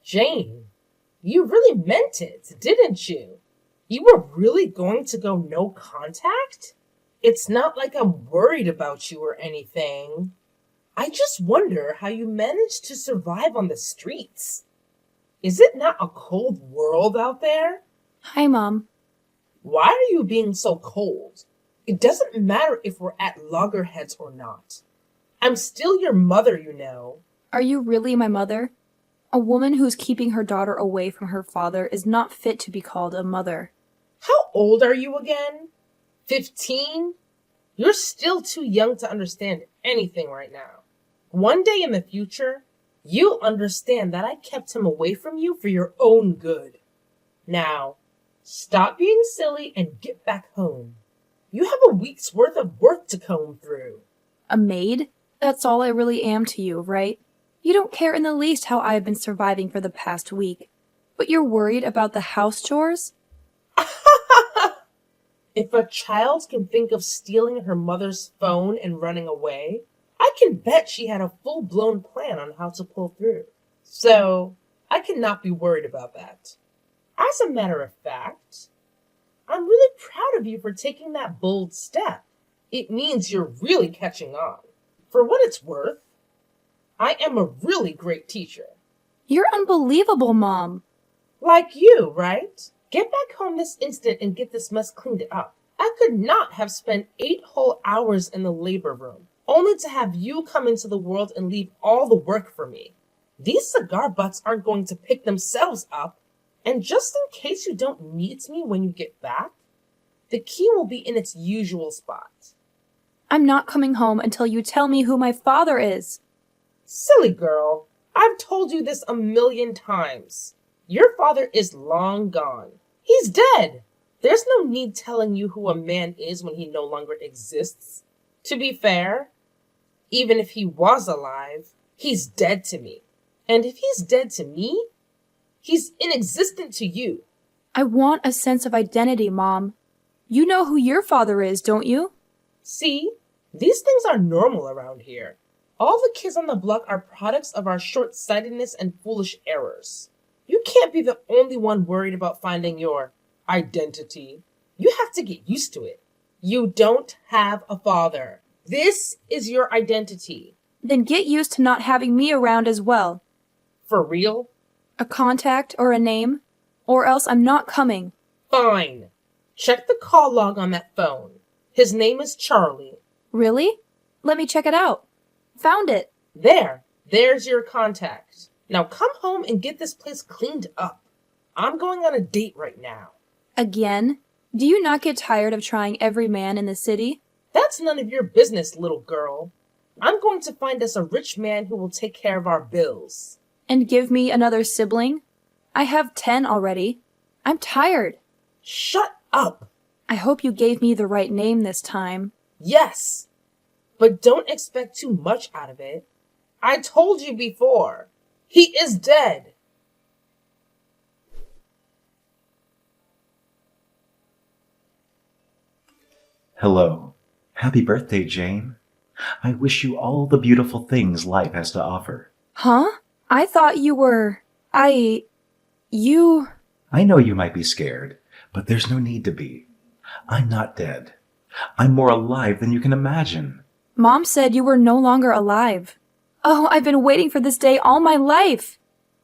Jane, you really meant it, didn't you? You were really going to go no contact? It's not like I'm worried about you or anything. I just wonder how you managed to survive on the streets. Is it not a cold world out there? Hi, Mom. Why are you being so cold? It doesn't matter if we're at loggerheads or not. I'm still your mother, you know. Are you really my mother? A woman who's keeping her daughter away from her father is not fit to be called a mother. How old are you again? 15? You're still too young to understand anything right now. One day in the future, you'll understand that I kept him away from you for your own good. Now, stop being silly and get back home. You have a week's worth of work to comb through. A maid? That's all I really am to you, right? You don't care in the least how I've been surviving for the past week. But you're worried about the house chores? If a child can think of stealing her mother's phone and running away, I can bet she had a full-blown plan on how to pull through. So, I cannot be worried about that. As a matter of fact, I'm really proud of you for taking that bold step. It means you're really catching on. For what it's worth, I am a really great teacher. You're unbelievable, Mom. Like you, right? Get back home this instant and get this mess cleaned up. I could not have spent 8 whole hours in the labor room, only to have you come into the world and leave all the work for me. These cigar butts aren't going to pick themselves up, and just in case you don't meet me when you get back, the key will be in its usual spot. I'm not coming home until you tell me who my father is. Silly girl, I've told you this a million times. Your father is long gone. He's dead. There's no need telling you who a man is when he no longer exists. To be fair, even if he was alive, he's dead to me. And if he's dead to me, he's inexistent to you. I want a sense of identity, Mom. You know who your father is, don't you? See, these things are normal around here. All the kids on the block are products of our short-sightedness and foolish errors. You can't be the only one worried about finding your identity. You have to get used to it. You don't have a father. This is your identity. Then get used to not having me around as well. For real? A contact or a name? Or else I'm not coming. Fine. Check the call log on that phone. His name is Charlie. Really? Let me check it out. Found it. There's your contact. Now come home and get this place cleaned up. I'm going on a date right now. Again? Do you not get tired of trying every man in the city? That's none of your business, little girl. I'm going to find us a rich man who will take care of our bills. And give me another sibling? I have 10 already. I'm tired. Shut up! I hope you gave me the right name this time. Yes, but don't expect too much out of it. I told you before. He is dead. Hello. Happy birthday, Jane. I wish you all the beautiful things life has to offer. Huh? I thought you were... You... I know you might be scared, but there's no need to be. I'm not dead. I'm more alive than you can imagine. Mom said you were no longer alive. Oh, I've been waiting for this day all my life.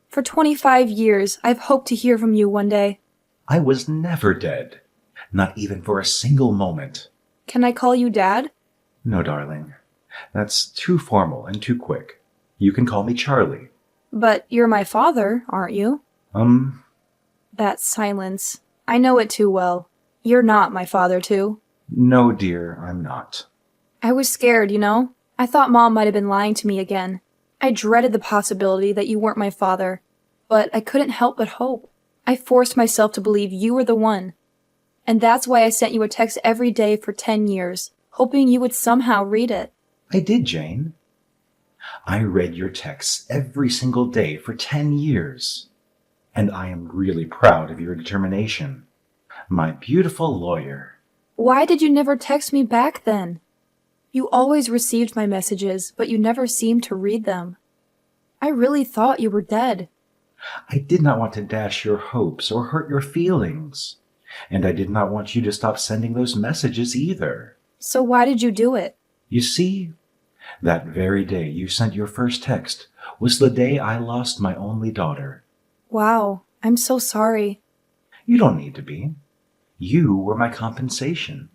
For 25 years, I've hoped to hear from you one day. I was never dead. Not even for a single moment. Can I call you Dad? No, darling. That's too formal and too quick. You can call me Charlie. But you're my father, aren't you? That silence. I know it too well. You're not my father, too. No, dear, I'm not. I was scared, you know? I thought Mom might have been lying to me again. I dreaded the possibility that you weren't my father. But I couldn't help but hope. I forced myself to believe you were the one. And that's why I sent you a text every day for 10 years, hoping you would somehow read it. I did, Jane. I read your texts every single day for 10 years. And I am really proud of your determination. My beautiful lawyer. Why did you never text me back then? You always received my messages, but you never seemed to read them. I really thought you were dead. I did not want to dash your hopes or hurt your feelings. And I did not want you to stop sending those messages either. So why did you do it? You see, that very day you sent your first text was the day I lost my only daughter. Wow, I'm so sorry. You don't need to be. You were my compensation.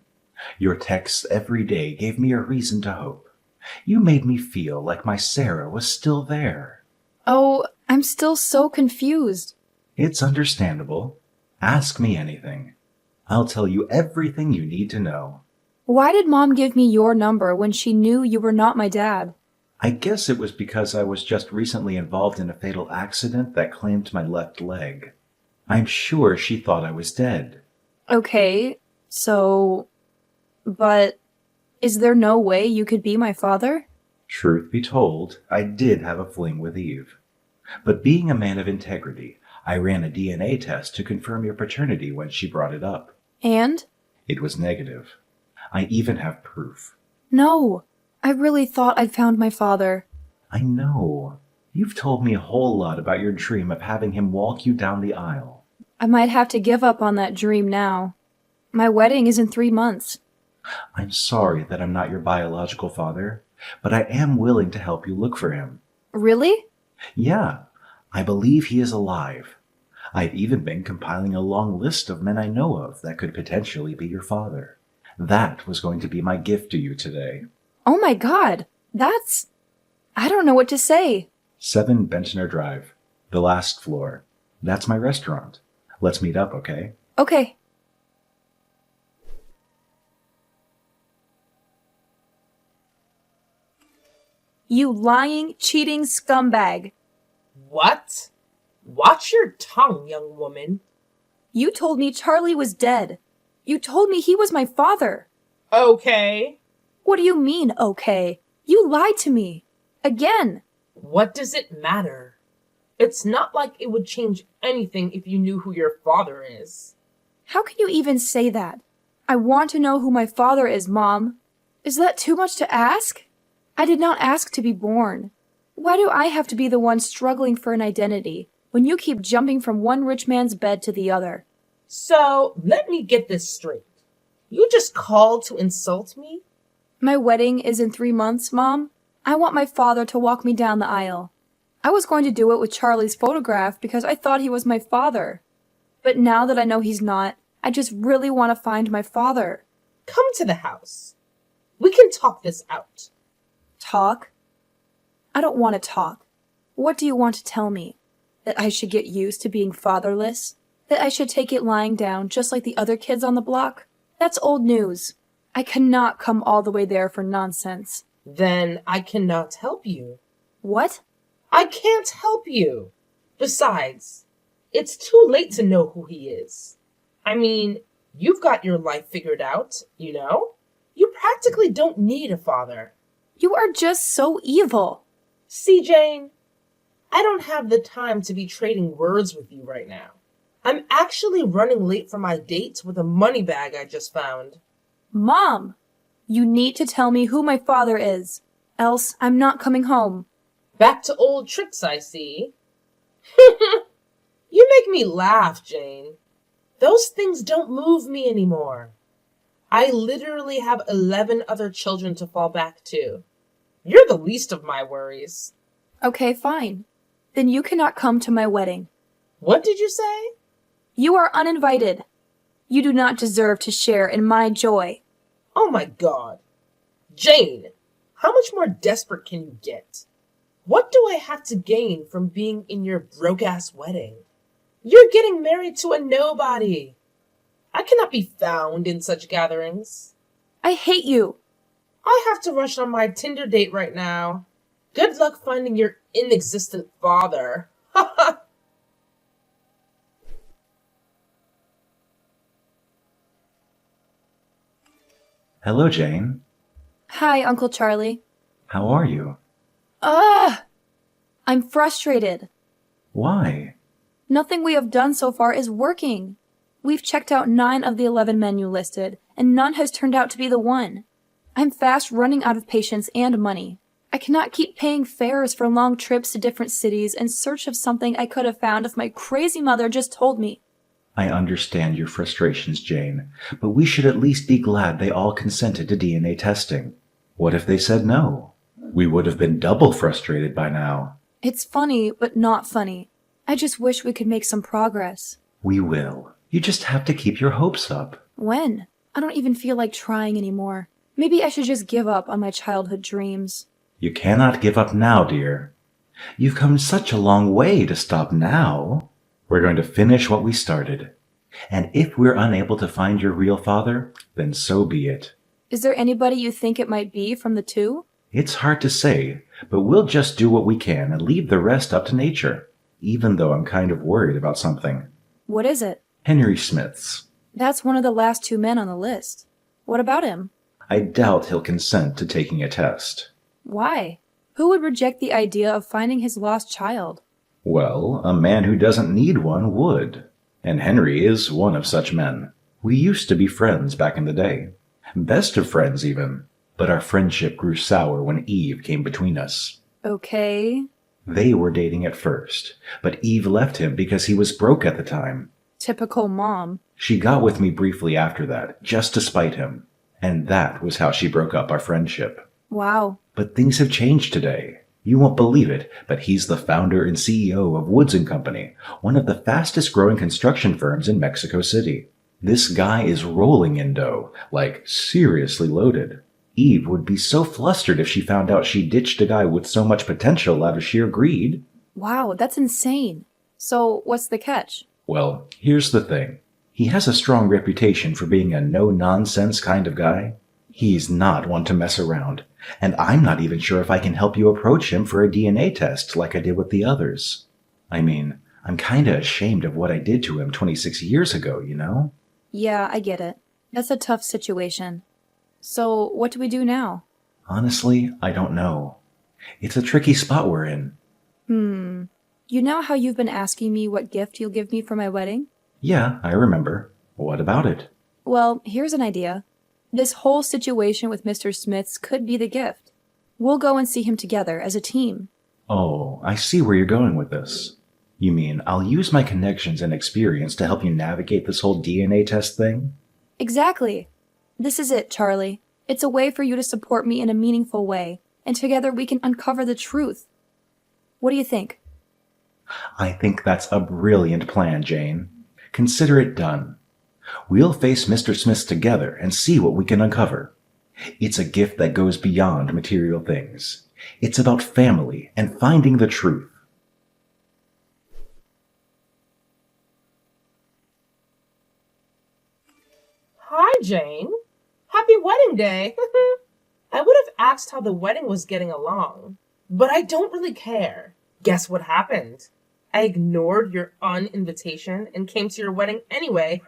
Your texts every day gave me a reason to hope. You made me feel like my Sarah was still there. Oh, I'm still so confused. It's understandable. Ask me anything. I'll tell you everything you need to know. Why did Mom give me your number when she knew you were not my dad? I guess it was because I was just recently involved in a fatal accident that claimed my left leg. I'm sure she thought I was dead. Okay, but is there no way you could be my father? Truth be told, I did have a fling with Eve. But being a man of integrity, I ran a DNA test to confirm your paternity when she brought it up. And? It was negative. I even have proof. No, I really thought I'd found my father. I know. You've told me a whole lot about your dream of having him walk you down the aisle. I might have to give up on that dream now. My wedding is in 3 months. I'm sorry that I'm not your biological father, but I am willing to help you look for him. Really? Yeah, I believe he is alive. I've even been compiling a long list of men I know of that could potentially be your father. That was going to be my gift to you today. Oh my God, I don't know what to say. 7 Bentner Drive, the last floor. That's my restaurant. Let's meet up, okay? Okay. You lying, cheating scumbag. What? Watch your tongue, young woman. You told me Charlie was dead. You told me he was my father. Okay. What do you mean, okay? You lied to me. Again. What does it matter? It's not like it would change anything if you knew who your father is. How can you even say that? I want to know who my father is, Mom. Is that too much to ask? I did not ask to be born. Why do I have to be the one struggling for an identity when you keep jumping from one rich man's bed to the other? So, let me get this straight. You just called to insult me? My wedding is in 3 months, Mom. I want my father to walk me down the aisle. I was going to do it with Charlie's photograph because I thought he was my father. But now that I know he's not, I just really want to find my father. Come to the house. We can talk this out. Talk? I don't want to talk. What do you want to tell me? That I should get used to being fatherless? That I should take it lying down just like the other kids on the block? That's old news. I cannot come all the way there for nonsense. Then I cannot help you. What? I can't help you. Besides, it's too late to know who he is. I mean, you've got your life figured out, you know? You practically don't need a father. You are just so evil. See, Jane, I don't have the time to be trading words with you right now. I'm actually running late for my date with a money bag I just found. Mom, you need to tell me who my father is, else I'm not coming home. Back to old tricks, I see. You make me laugh, Jane. Those things don't move me anymore. I literally have 11 other children to fall back to. You're the least of my worries. Okay, fine. Then you cannot come to my wedding. What did you say? You are uninvited. You do not deserve to share in my joy. Oh my God. Jane, how much more desperate can you get? What do I have to gain from being in your broke-ass wedding? You're getting married to a nobody. I cannot be found in such gatherings. I hate you. I have to rush on my Tinder date right now. Good luck finding your inexistent father. Ha ha! Hello, Jane. Hi, Uncle Charlie. How are you? Ugh! I'm frustrated. Why? Nothing we have done so far is working. We've checked out 9 of the 11 men you listed, and none has turned out to be the one. I'm fast running out of patience and money. I cannot keep paying fares for long trips to different cities in search of something I could have found if my crazy mother just told me. I understand your frustrations, Jane, but we should at least be glad they all consented to DNA testing. What if they said no? We would have been double frustrated by now. It's funny, but not funny. I just wish we could make some progress. We will. You just have to keep your hopes up. When? I don't even feel like trying anymore. Maybe I should just give up on my childhood dreams. You cannot give up now, dear. You've come such a long way to stop now. We're going to finish what we started. And if we're unable to find your real father, then so be it. Is there anybody you think it might be from the two? It's hard to say, but we'll just do what we can and leave the rest up to nature, even though I'm kind of worried about something. What is it? Henry Smith's. That's one of the last two men on the list. What about him? I doubt he'll consent to taking a test. Why? Who would reject the idea of finding his lost child? Well, a man who doesn't need one would. And Henry is one of such men. We used to be friends back in the day. Best of friends, even. But our friendship grew sour when Eve came between us. Okay. They were dating at first, but Eve left him because he was broke at the time. Typical mom. She got with me briefly after that, just to spite him. And that was how she broke up our friendship. Wow. But things have changed today. You won't believe it, but he's the founder and CEO of Woods & Company, one of the fastest growing construction firms in Mexico City. This guy is rolling in dough, like seriously loaded. Eve would be so flustered if she found out she ditched a guy with so much potential out of sheer greed. Wow, that's insane. So, what's the catch? Well, here's the thing. He has a strong reputation for being a no-nonsense kind of guy. He's not one to mess around, and I'm not even sure if I can help you approach him for a DNA test like I did with the others. I mean, I'm kinda ashamed of what I did to him 26 years ago, you know? Yeah, I get it. That's a tough situation. So, what do we do now? Honestly, I don't know. It's a tricky spot we're in. You know how you've been asking me what gift you'll give me for my wedding? Yeah, I remember. What about it? Well, here's an idea. This whole situation with Mr. Smith's could be the gift. We'll go and see him together as a team. Oh, I see where you're going with this. You mean I'll use my connections and experience to help you navigate this whole DNA test thing? Exactly. This is it, Charlie. It's a way for you to support me in a meaningful way, and together we can uncover the truth. What do you think? I think that's a brilliant plan, Jane. Consider it done. We'll face Mr. Smith together and see what we can uncover. It's a gift that goes beyond material things. It's about family and finding the truth. Hi, Jane. Happy wedding day. I would have asked how the wedding was getting along, but I don't really care. Guess what happened? I ignored your invitation and came to your wedding anyway.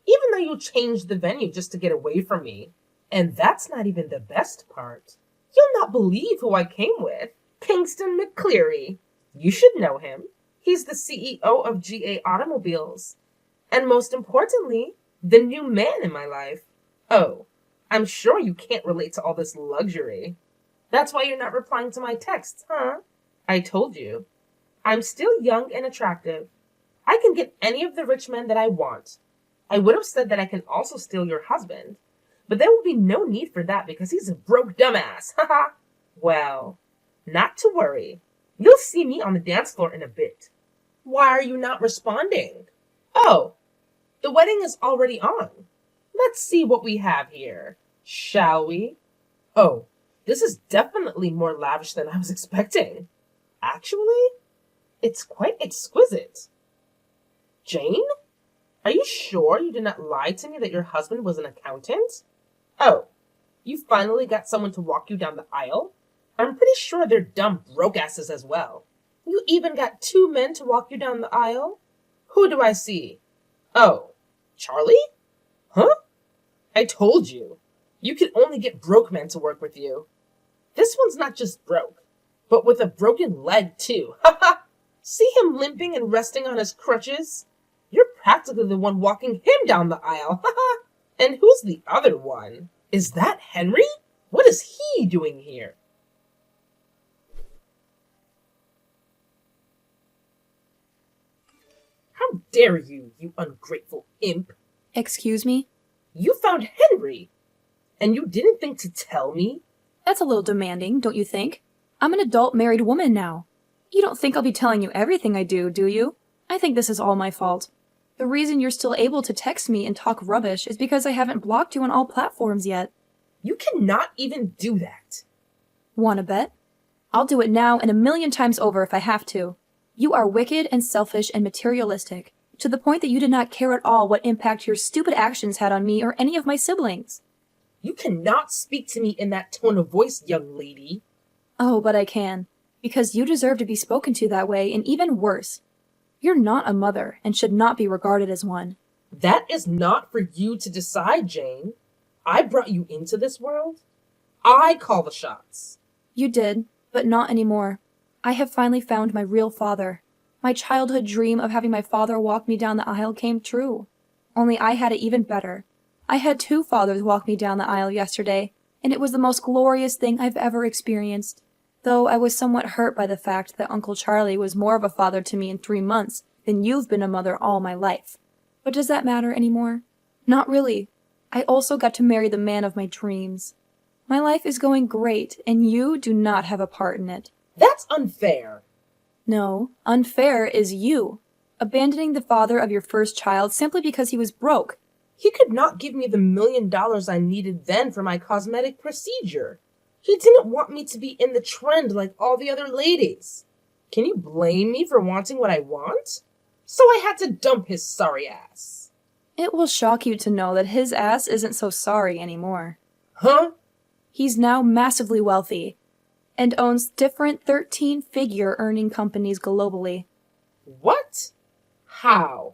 Even though you changed the venue just to get away from me. And that's not even the best part. You'll not believe who I came with. Kingston McCleary. You should know him. He's the CEO of GA Automobiles. And most importantly, the new man in my life. Oh, I'm sure you can't relate to all this luxury. That's why you're not replying to my texts, huh? I told you. I'm still young and attractive. I can get any of the rich men that I want. I would have said that I can also steal your husband, but there will be no need for that because he's a broke dumbass. Haha. Well, not to worry. You'll see me on the dance floor in a bit. Why are you not responding? Oh, the wedding is already on. Let's see what we have here, shall we? Oh, this is definitely more lavish than I was expecting. Actually, it's quite exquisite. Jane? Are you sure you did not lie to me that your husband was an accountant? Oh, you finally got someone to walk you down the aisle? I'm pretty sure they're dumb broke asses as well. You even got two men to walk you down the aisle? Who do I see? Oh, Charlie? Huh? I told you. You can only get broke men to work with you. This one's not just broke, but with a broken leg too. Haha! See him limping and resting on his crutches? You're practically the one walking him down the aisle. Haha! And who's the other one? Is that Henry? What is he doing here? dare you, you ungrateful imp? Excuse me? You found Henry, and you didn't think to tell me? That's a little demanding, don't you think? I'm an adult married woman now. You don't think I'll be telling you everything I do you? I think this is all my fault. The reason you're still able to text me and talk rubbish is because I haven't blocked you on all platforms yet. You cannot even do that. Wanna bet? I'll do it now and 1,000,000 times over if I have to. You are wicked and selfish and materialistic, to the point that you did not care at all what impact your stupid actions had on me or any of my siblings. You cannot speak to me in that tone of voice, young lady. Oh, but I can. Because you deserve to be spoken to that way, and even worse. You're not a mother, and should not be regarded as one. That is not for you to decide, Jane. I brought you into this world. I call the shots. You did, but not anymore. I have finally found my real father. My childhood dream of having my father walk me down the aisle came true. Only I had it even better. I had 2 fathers walk me down the aisle yesterday, and it was the most glorious thing I've ever experienced. Though I was somewhat hurt by the fact that Uncle Charlie was more of a father to me in 3 months than you've been a mother all my life. But does that matter anymore? Not really. I also got to marry the man of my dreams. My life is going great, and you do not have a part in it. That's unfair. No, unfair is you. Abandoning the father of your first child simply because he was broke. He could not give me the $1,000,000 I needed then for my cosmetic procedure. He didn't want me to be in the trend like all the other ladies. Can you blame me for wanting what I want? So I had to dump his sorry ass. It will shock you to know that his ass isn't so sorry anymore. Huh? He's now massively wealthy and owns different 13-figure earning companies globally. What? How?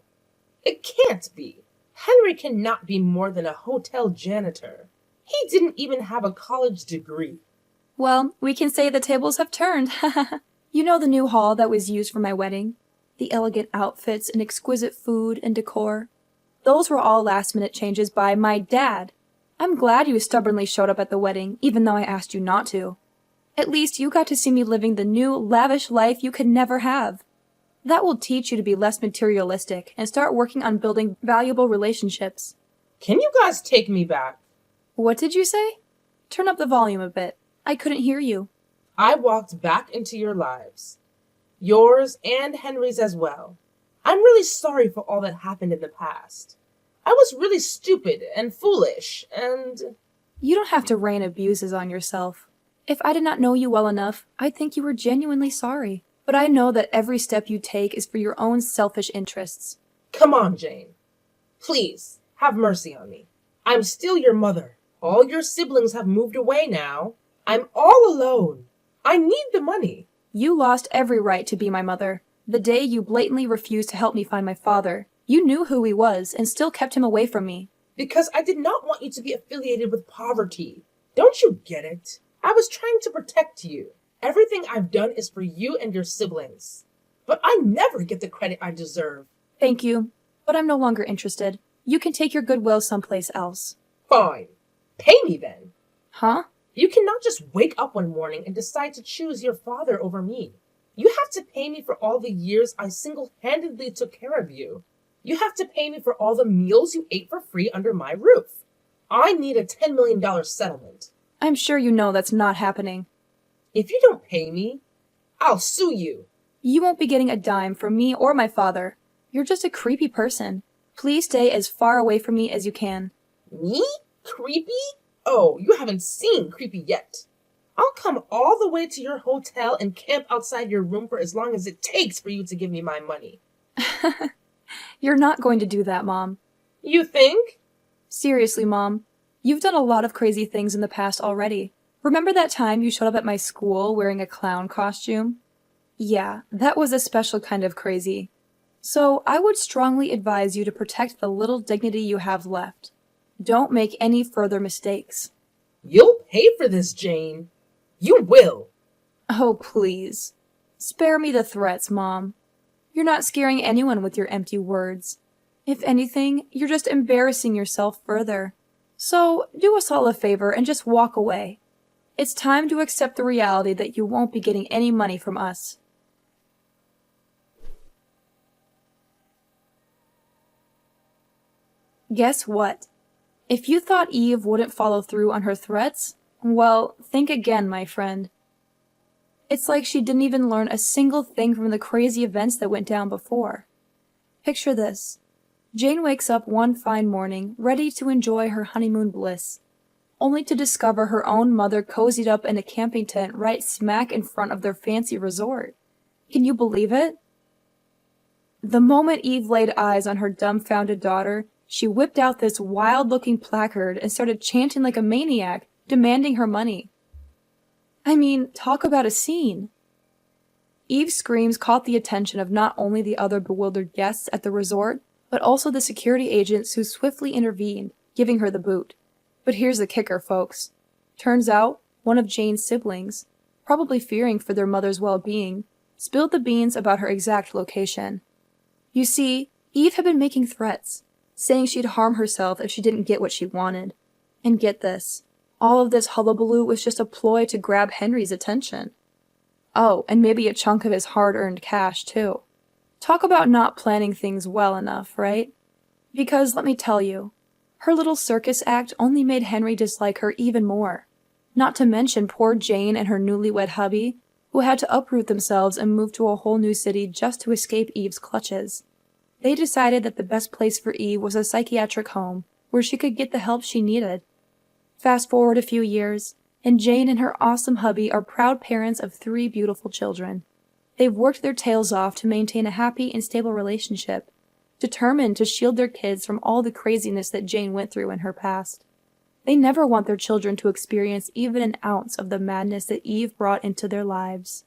It can't be. Henry cannot be more than a hotel janitor. He didn't even have a college degree. Well, we can say the tables have turned. You know the new hall that was used for my wedding? The elegant outfits and exquisite food and decor? Those were all last-minute changes by my dad. I'm glad you stubbornly showed up at the wedding, even though I asked you not to. At least you got to see me living the new, lavish life you could never have. That will teach you to be less materialistic and start working on building valuable relationships. Can you guys take me back? What did you say? Turn up the volume a bit. I couldn't hear you. I walked back into your lives. Yours and Henry's as well. I'm really sorry for all that happened in the past. I was really stupid and foolish, and... You don't have to rain abuses on yourself. If I did not know you well enough, I'd think you were genuinely sorry. But I know that every step you take is for your own selfish interests. Come on, Jane. Please, have mercy on me. I'm still your mother. All your siblings have moved away now. I'm all alone. I need the money. You lost every right to be my mother. The day you blatantly refused to help me find my father, you knew who he was and still kept him away from me. Because I did not want you to be affiliated with poverty. Don't you get it? I was trying to protect you. Everything I've done is for you and your siblings. But I never get the credit I deserve. Thank you, but I'm no longer interested. You can take your goodwill someplace else. Fine. Pay me then. Huh? You cannot just wake up one morning and decide to choose your father over me. You have to pay me for all the years I single-handedly took care of you. You have to pay me for all the meals you ate for free under my roof. I need a $10 million settlement. I'm sure you know that's not happening. If you don't pay me, I'll sue you. You won't be getting a dime from me or my father. You're just a creepy person. Please stay as far away from me as you can. Me? Creepy? Oh, you haven't seen creepy yet. I'll come all the way to your hotel and camp outside your room for as long as it takes for you to give me my money. You're not going to do that, Mom. You think? Seriously, Mom. You've done a lot of crazy things in the past already. Remember that time you showed up at my school wearing a clown costume? Yeah, that was a special kind of crazy. So I would strongly advise you to protect the little dignity you have left. Don't make any further mistakes. You'll pay for this, Jane. You will. Oh, please. Spare me the threats, Mom. You're not scaring anyone with your empty words. If anything, you're just embarrassing yourself further. So do us all a favor and just walk away. It's time to accept the reality that you won't be getting any money from us. Guess what? If you thought Eve wouldn't follow through on her threats, well, think again, my friend. It's like she didn't even learn a single thing from the crazy events that went down before. Picture this. Jane wakes up one fine morning, ready to enjoy her honeymoon bliss, only to discover her own mother cozied up in a camping tent right smack in front of their fancy resort. Can you believe it? The moment Eve laid eyes on her dumbfounded daughter, she whipped out this wild-looking placard and started chanting like a maniac, demanding her money. I mean, talk about a scene. Eve's screams caught the attention of not only the other bewildered guests at the resort, but also the security agents who swiftly intervened, giving her the boot. But here's the kicker, folks. Turns out, one of Jane's siblings, probably fearing for their mother's well-being, spilled the beans about her exact location. You see, Eve had been making threats, saying she'd harm herself if she didn't get what she wanted. And get this, all of this hullabaloo was just a ploy to grab Henry's attention. Oh, and maybe a chunk of his hard-earned cash, too. Talk about not planning things well enough, right? Because, let me tell you, her little circus act only made Henry dislike her even more. Not to mention poor Jane and her newlywed hubby, who had to uproot themselves and move to a whole new city just to escape Eve's clutches. They decided that the best place for Eve was a psychiatric home, where she could get the help she needed. Fast forward a few years, and Jane and her awesome hubby are proud parents of 3 beautiful children. They've worked their tails off to maintain a happy and stable relationship, determined to shield their kids from all the craziness that Jane went through in her past. They never want their children to experience even an ounce of the madness that Eve brought into their lives.